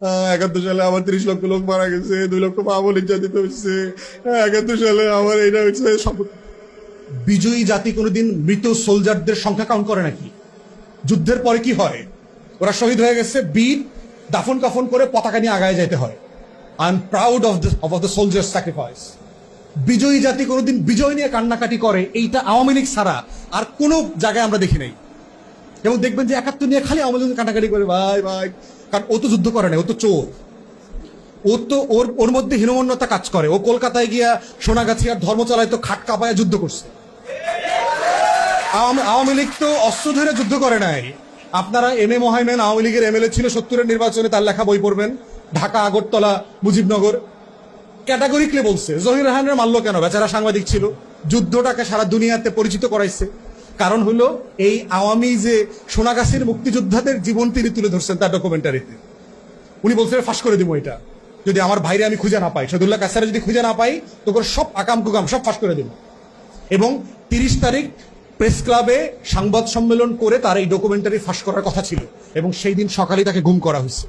৭১ সালে আমার ৩০ লক্ষ লোক মারা গেছে, ২ লক্ষ মা বোন নির্যাতিত হয়েছে। ৭১ সালে আমার এইটা হচ্ছে বিজয়ী জাতি কোনোদিন মৃত সোলজারদের সংখ্যা কাউন্ট করে নাকি? যুদ্ধের পরে কি হয়? ওরা শহীদ হয়ে গেছে, বীর দাফন কাফন করে পতাকা নিয়ে আগায় যেতে হয়। I am proud of the soldiers sacrifice. বিজয়ী জাতি কোনোদিন বিজয় নিয়ে কান্নাকাটি করে, এইটা আওয়ামী লীগ ছাড়া আর কোনো জায়গায় আমরা দেখি নাই। এবং দেখবেন যে ৭১ নিয়ে খালি আওয়ামী লীগ কান্নাকাটি করে, ভাই ভাই, কারণ ও তো যুদ্ধ করে না, ও তো চোর। ও তো ওর মধ্যে হীনমন্যতা কাজ করে। ও কলকাতায় গিয়া সোনাগাছি আর ধর্মতলায় তো খাট কাঁপায়া যুদ্ধ করছে। আওয়ামী লীগ তো অস্ত্র ধরে যুদ্ধ করে নাই। আপনারা এম এ মোহাইমেন আওয়ামী লীগের এমএলএ ছিল ৭০-এর নির্বাচনে, তার লেখা বই পড়বেন, ঢাকা, আগরতলা, মুজিবনগর। ক্যাটাগরিকলি বলছে জহির রায়হানের মারলো কেন? বেচারা সাংবাদিক ছিল, যুদ্ধটাকে সারা দুনিয়াতে পরিচিত করাইছে। কারণ হলো এই আওয়ামী যে সোনাগাছির মুক্তিযোদ্ধাদের জীবন তিনি তুলে ধরছেন তার ডকুমেন্টারিতে। উনি বলছেন ফাঁস করে দিব এটা, যদি আমার ভাইরে আমি খুঁজে না পাই, শহীদুল্লাহ কাসারে যদি খুঁজে না পাই, তো করে সব আকাম কুকাম সব ফাঁস করে দেব। এবং ৩০ তারিখ প্রেস ক্লাবে সংবাদ সম্মেলন করে তার এই ডকুমেন্টারি ফাঁস করার কথা ছিল, এবং সেই দিন সকালেই তাকে গুম করা হয়েছে।